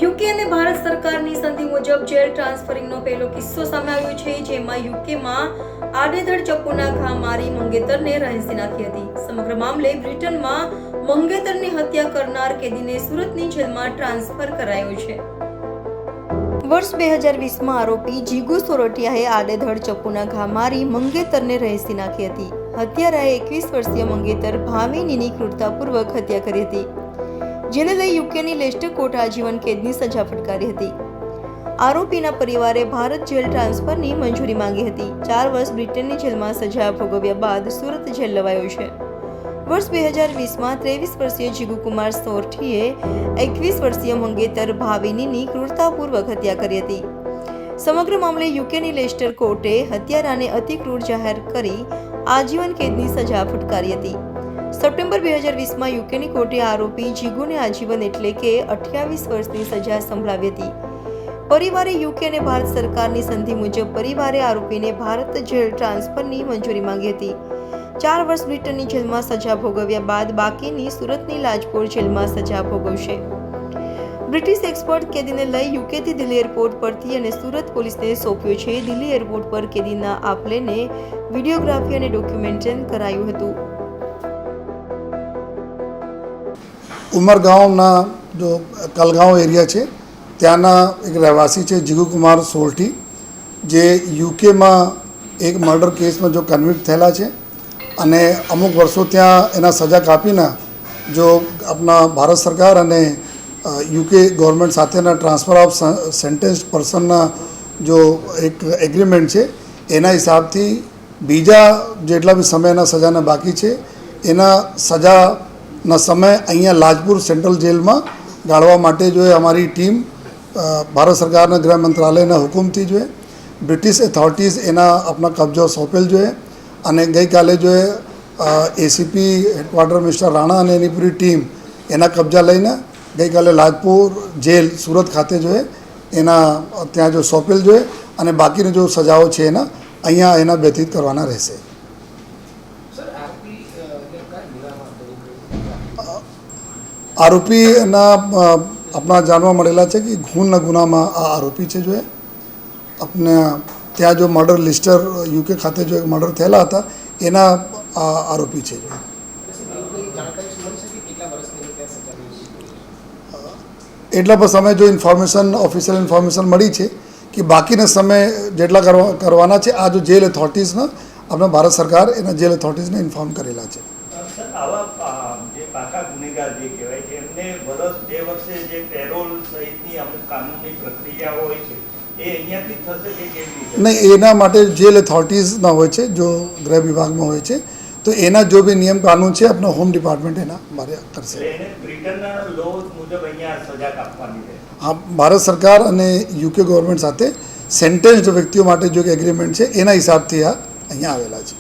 UK અને ભારત સરકારની સંધિ મુજબ જેલ ટ્રાન્સફરિંગનો પહેલો કિસ્સો સામે આવ્યો છે, જેમાં યુકેમાં આડેધડ ચપ્પુના ઘા મારી મંગેતરને રહેસી નાખી હતી. સમગ્ર મામલે બ્રિટનમાં મંગેતરની હત્યા કરનાર કેદીને સુરતની જેલમાં ટ્રાન્સફર કરાયો છે. વર્ષ 2020માં આરોપી જીગુ સોરઠિયાએ આડેધડ ચપ્પુના ઘા મારી મંગેતરને રહેસી નાખી હતી. હત્યારાએ 21 વર્ષીય મંગેતર ભામિનીની ક્રૂરતાપૂર્વક હત્યા કરી હતી, જેને લઈ યુકેની લેસ્ટર કોર્ટે આજીવન કેદની સજા ફટકારી હતી. આરોપીના પરિવારે ભારત જેલ ટ્રાન્સફરની મંજૂરી માંગી હતી. 4 વર્ષ બ્રિટનની જેલમાં સજા ભોગવ્યા બાદ સુરત જેલ લવાયો છે. વર્ષ 2020માં 23 વર્ષીય જીગુકુમાર સોરઠીએ 21 વર્ષીય મંગેતર ભાવિનીની ક્રૂરતાપૂર્વક હત્યા કરી હતી. સમગ્ર મામલે યુકેની લેસ્ટર કોર્ટે હત્યારાને અતિ ક્રૂર જાહેર કરી આજીવન કેદની સજા ફટકારી હતી. સપ્ટેમ્બર 2020માં યુકેની કોર્ટે આરોપી જીગુને આજીવન એટલે કે 28 વર્ષની સજા સંભળાવી હતી. પરિવારે યુકે અને ભારત સરકારની સંધિ મુજબ પરિવારે આરોપીને ભારત જેલ ટ્રાન્સફરની મંજૂરી માંગી હતી. 4 વર્ષ બ્રિટનની જેલમાં સજા ભોગવ્યા બાદ બાકીની સુરતની લાજપોર જેલમાં સજા ભોગવશે. બ્રિટિશ એક્સપર્ટ કેદીને લઈ યુકેથી દિલ્હી એરપોર્ટ પરથી અને સુરત પોલીસને સોંપ્યો છે. દિલ્હી એરપોર્ટ પર કેદીના આપલેને વિડીયોગ્રાફી અને ડોક્યુમેન્ટેશન કરાયું હતું. ઉમરગાંવના जो कलगांव एरिया है त्याना एक रहवासी है जीगुकुमार सोरठी जे यूके में एक मर्डर केस में जो कन्विक्ट थेला है अने अमुक वर्षों त्या एना सजा कापीने जो अपना भारत सरकार अने यूके गवर्नमेंट साथेना ट्रांसफर ऑफ सेंटेन्स्ड पर्सनना जो एक एग्रीमेंट है एना हिसाब थी बीजा जेटला भी समयना सजाना बाकी है एना सजाना समय अहींया लाजपुर सेंट्रल जेल में गाड़वा माटे जो है हमारी टीम भारत सरकार गृह मंत्रालय हुकुम थी जो है ब्रिटिश अथॉरिटीज़ एना अपना कब्जो सौंपेल जो है अने गई काले जो है एसीपी हेडक्वार्टर मिस्टर राणा अने एनी पूरी टीम एना कब्जा लईने गई काले लाजपुर जेल सूरत खाते जो है एना त्या जो सौंपेल जो है अने बाकी जो सजाओ है एना अहींया एना व्यतीत करवाना रहेशे. आरोपी अपना जानवा मळेला है कि खून गुना में आ आरोपी है जो है अपने त्या जो मर्डर लिस्टर यूके खाते जो मर्डर थेला था एना आरोपी है जो एटला पर समय जो इन्फॉर्मेशन ऑफिशियल इन्फॉर्मेशन मળી છે कि बाकीना समय જેટલા કરવાના છે આ જો જેલ અથોરિટીઝને આપણે ભારત સરકાર એના જેલ અથોરિટીઝને ઇન્ફોર્મ કરેલા છે. પાકા ગુનેગાર જે કહેવાય છે એમને વર્ષ 2 વર્ષે જે પેરોલ સહિતની અમુક કાનૂની પ્રક્રિયા હોય છે એ અહીંયાથી થશે કે કેવી રીતે? નહીં, એના માટે જેલ અથોરિટીઝના હોય છે जो गृह વિભાગમાં હોય છે તો એના जो भी નિયમ કાનૂન છે આપણો હોમ ડિપાર્ટમેન્ટ એના મારે કરશે. એને બ્રિટનના લો મુજબ અહીંયા સજા કાપવાની છે. હા, ભારત સરકાર અને યુકે ગવર્મેન્ટ સાથે સેન્ટેન્સ્ડ વ્યક્તિઓ માટે જો એગ્રીમેન્ટ છે એના હિસાબથી આ અહીંયા આવેલા છે.